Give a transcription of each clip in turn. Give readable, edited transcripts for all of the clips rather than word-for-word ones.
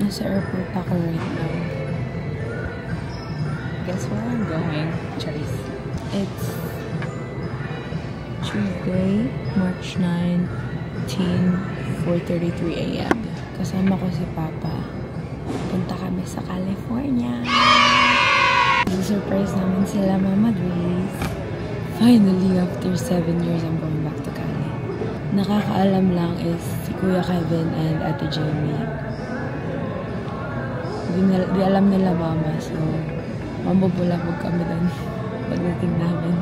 Nasa airport ako right now. Guess where I'm going? Charis. It's Tuesday, March 19, 4:33 a.m. Kasama ko si Papa. Punta kami sa California. Surprise namin sila Mama Grace. Finally, after 7 years, I'm going back to Cali. Nakakaalam lang is si Kuya Kevin and Ate Jamie. Di alam nila Mama, so mambubulabog kami doon pagdating namin.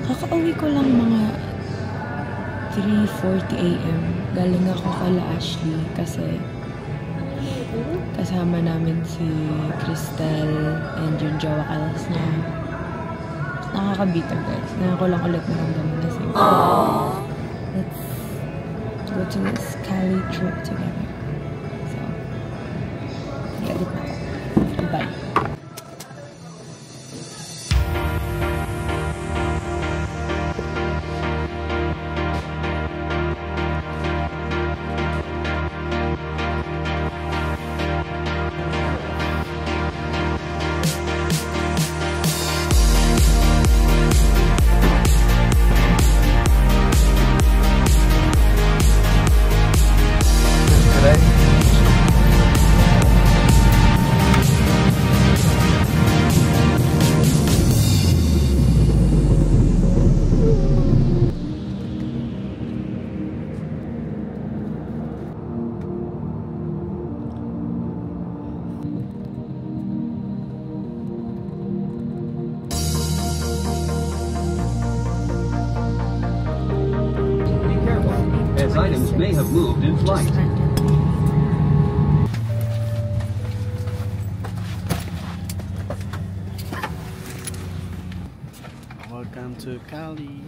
Kakauwi ko lang mga 3:40 a.m. Galing ako kala Ashley kasi kasama namin si Crystal and yung jowa kalas niya. Nakakabita guys. Ngayon ko lang ulit naramdaman na same. Let's go to this Cali trip together. So, edit na ako. Bye. Items may have moved in flight. Welcome to Cali.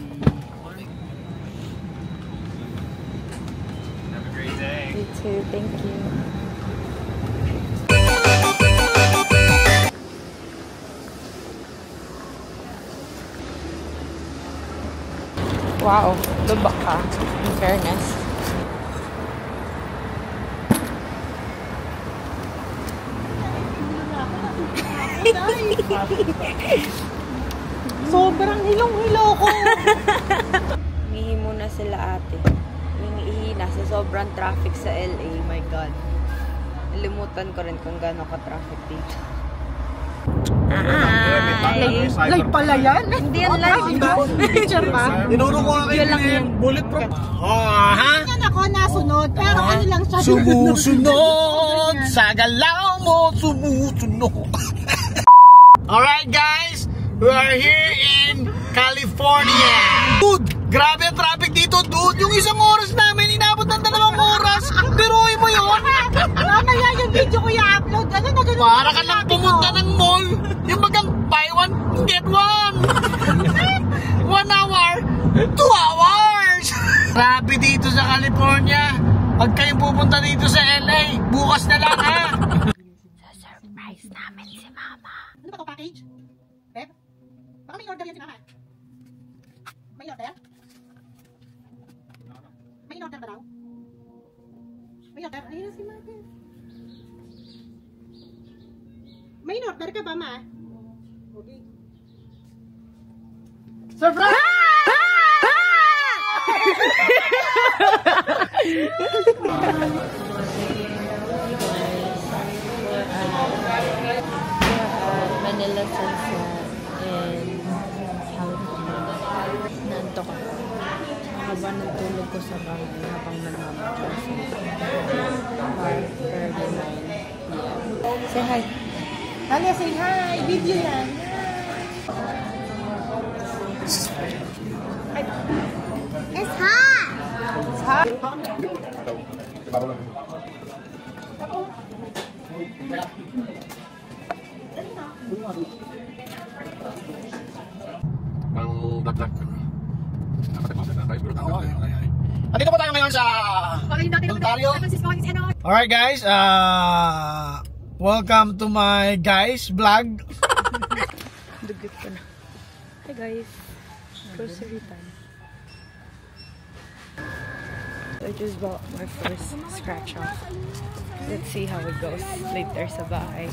Have a great day. You too, thank you. Wow, lubak ka. In fairness. Sobrang hilong-hilo ko. Humihi muna sila ate. Humihi na sa sobrang traffic sa LA. My God. Nalimutan ko rin kung gano'n ka-traffic dito. Live pala yan? Hindi yan live. Picture pa? Tinuro ko nga kayo bulletproof. Ha? Yan ako nasunod, pero ano lang siya. Sumusunod sa galaw mo, sumusunod. Alright guys, we are here in California. Dude, grabe ang traffic dito, dude. Yung isang oras namin, inabot ng 2 oras. Biruin mo yun. Mamaya yung video ko i-upload. Ano na ganun? Para ka lang pumunta ng mall. Yung magang buy one, get one. 1 hour, 2 hours. Grabe dito sa California. Pag kayong pupunta dito sa LA, bukas na lang ha. Surprise namin si Mama. Ano ba ito package? Beb? Baka may order yan si Mama. May order? May order ba daw? May order? Ayun si Mama. May order ka ba, Ma? Okay. Surprise! Manila Sunset in California. Nanto ko. Haba ng tulog ko sa bahay habang nagmamadras. Say hi. Ano, say hi! Video yan! It's hot! It's hot! Ang dagdag. Andito po tayo ngayon sa Ontario. Alright guys, welcome to my guys vlog. Dugot ko na. Hi guys. Grocery time. I just bought my first scratch off. Let's see how it goes later sa bahay.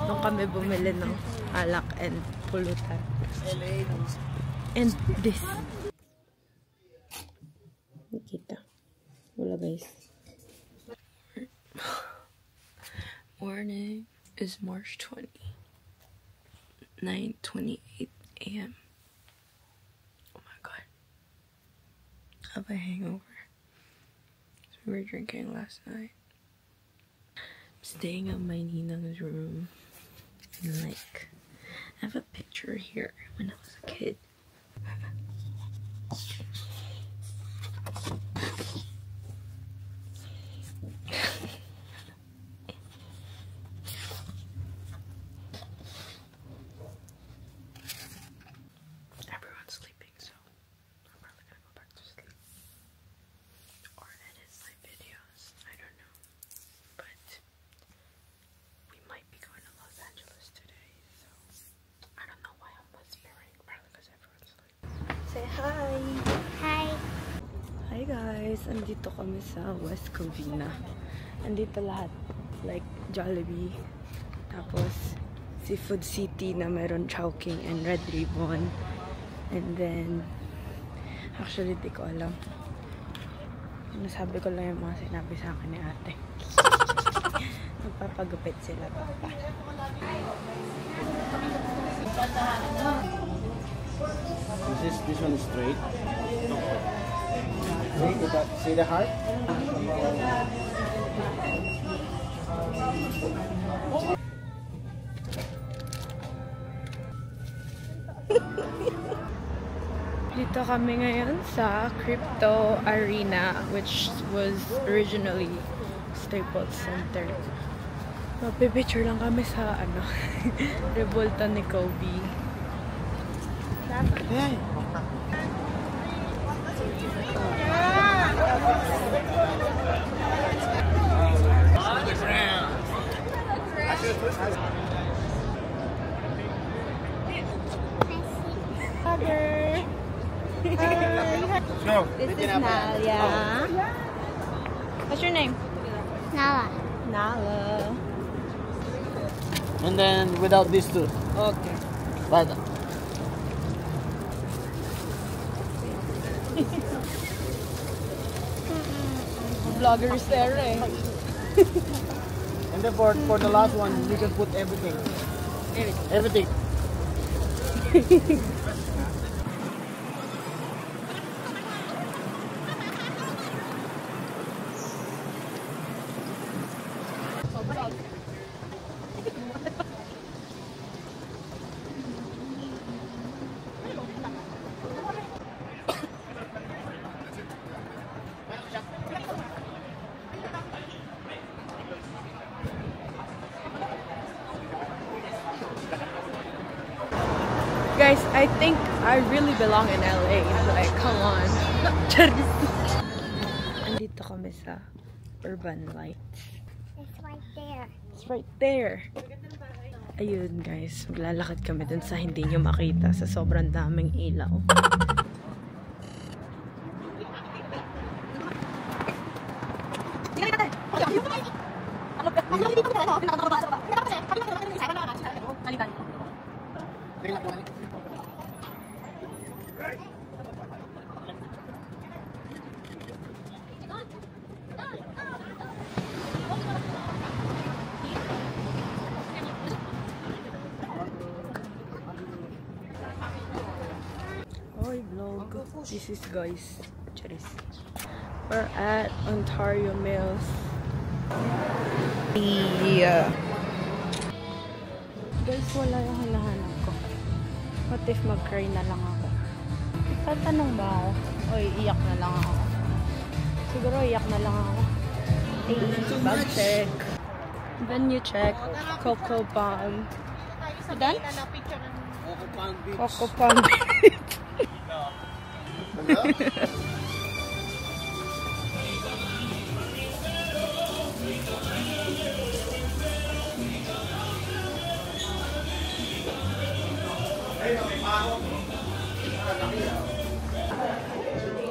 Nung kami bumili ng alak and pulutan. And this. Nakita. Wala guys. Morning is March 20. 9:28 a.m. Oh my god. I have a hangover. We were drinking last night. I'm staying at my ninang's room. And like, I have a picture here when I was a kid. Everyone's sleeping, so I'm probably gonna go back to sleep. Or edit my videos. I don't know. But we might be going to Los Angeles today, so I don't know why I'm whispering. Probably because everyone's sleeping. Say hi! Hi! Hi guys! Andito kami sa West Covina. Andito lahat. Like Jollibee. Tapos Seafood City na meron Chowking and Red Ribbon. And then actually di ko alam. Nasabi ko lang yung mga sinabi sa akin ni ate. Nagpapagupit sila papa. This one is straight. See the heart? Dito kami ngayon sa Crypto Arena, which was originally Staples Center. Mapipicture lang kami sa ano, Revolta ni Kobe. Hey. Go. This is Nalia. What's your name? Nala. Nala. And then without these two. Okay. But Vloggers there eh. and then for the last one, you can put everything. Everything. Guys, I think I really belong in LA. Like, come on. Andito kami sa Urban Lights. It's right there. It's right there. Ayun guys, maglalakad kami dun sa hindi nyo makita sa sobrang daming ilaw. Oy, vlog. This is guys. Charis. We're at Ontario Mills. Yeah. Guys, wala yung hinahanap ko. What if mag-cry na lang ako? Tatanong ba ako? O iiyak na lang ako? Siguro iiyak na lang ako. Hey, bag check. Venue check. Coco Bomb. You done? Coco Palm Beach.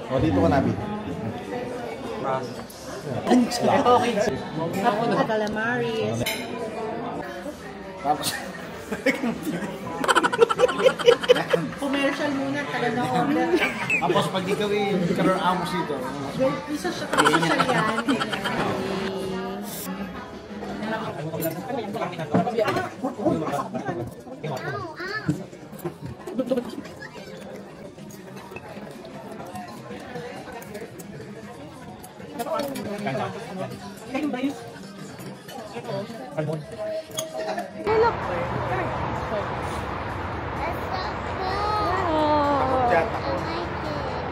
O, dito ka nabi. Calamaris. Tapos, Commercial muna, taga na order. tapos pag ikaw karoon amos dito. Isa siya yan.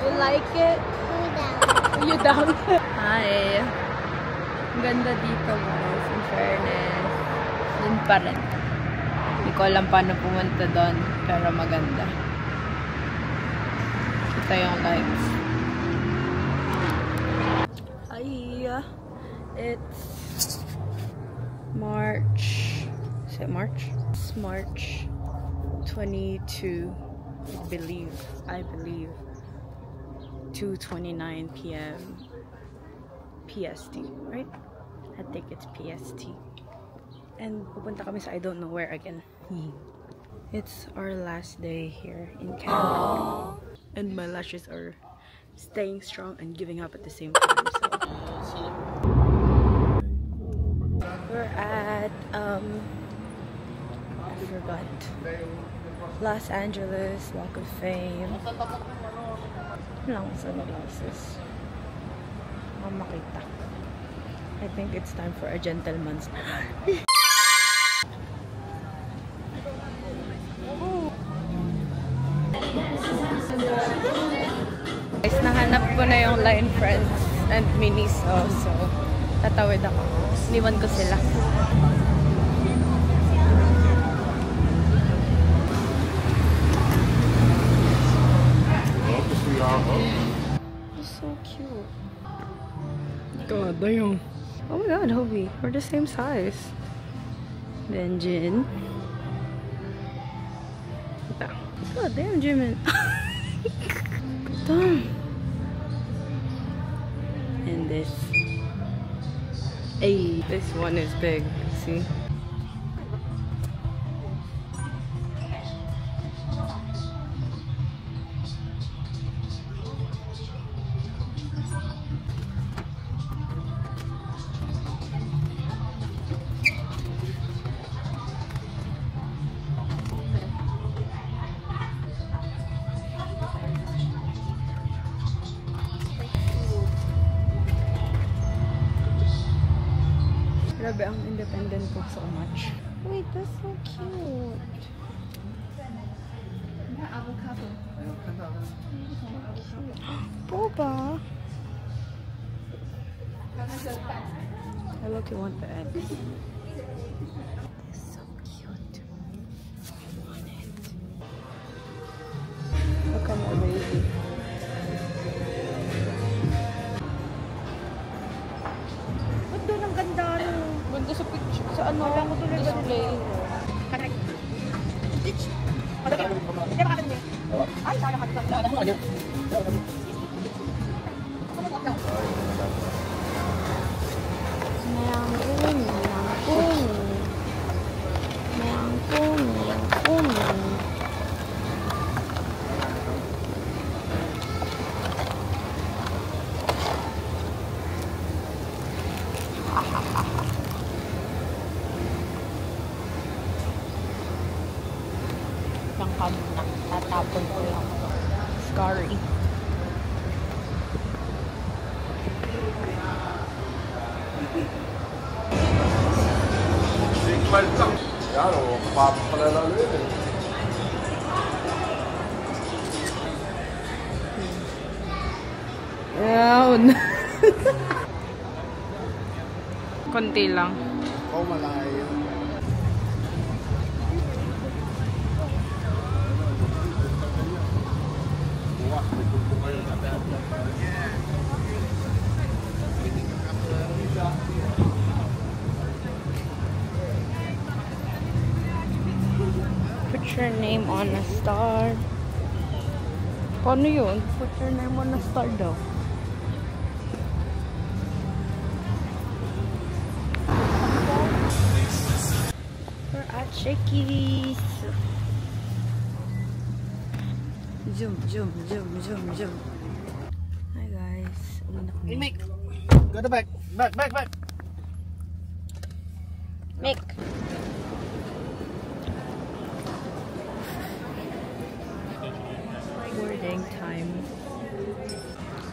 You like it? You down? Hi. Ang ganda dito guys, in fairness. Dun pa rin. Hindi ko alam paano pumunta doon, pero maganda. Ito yung lights. Hi. It's March. Is it March? It's March 22. I believe 2:29 p.m. PST, right? I think it's PST. And pupunta kami sa I don't know where again. It's our last day here in Canada. And my lashes are staying strong and giving up at the same time. So we're at I forgot. Los Angeles Walk of Fame. Lang sunglasses. Makita. I think it's time for a gentleman's. Guys, nahanap ko na yung line friends and Miniso. So, tatawid ako. Iniwan ko sila. It's so cute. God damn. Oh my god, Hobie. We're the same size. Then Jin. God damn, Jimin. Damn. And this. Hey, this one is big. See? Grabe ang independent ko so much. Wait, that's so cute. Avocado. Boba. I look, you want the egg. It's so cute. I want it. Look at my baby. Ba't doon ang ganda no? Ganda sa picture. Sa ano? Wala ko tuloy display. Correct. Ay, sayang ka dito. Lang kami na. Tatapon ko lang. Scary. Yawn. Konti lang. Oh, malayo. your name on a star. Paano yun? Put your name on a star daw. We're at Shakey's. Zoom, zoom, zoom, zoom, zoom. Hi guys. Hey, Mick. Go to back. Back. Mick. Boarding time.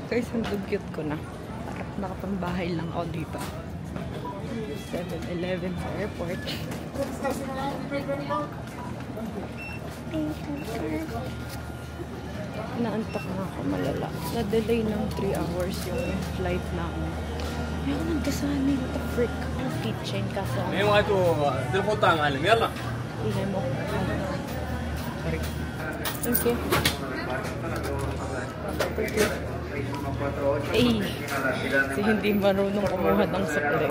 Guys, ang dugyot ko na. Parang nakapambahay lang ako dito. 7-Eleven sa airport. Naantok na ako malala. Na-delay ng 3 hours yung flight namin. Ayaw ko nagkasanay. What the frick? Ang keychain kaso. Ngayon nga ito, telepon tayo nga alam. Yala. Ilay mo. Thank you. Ay, si hindi marunong kumuha ng sukli.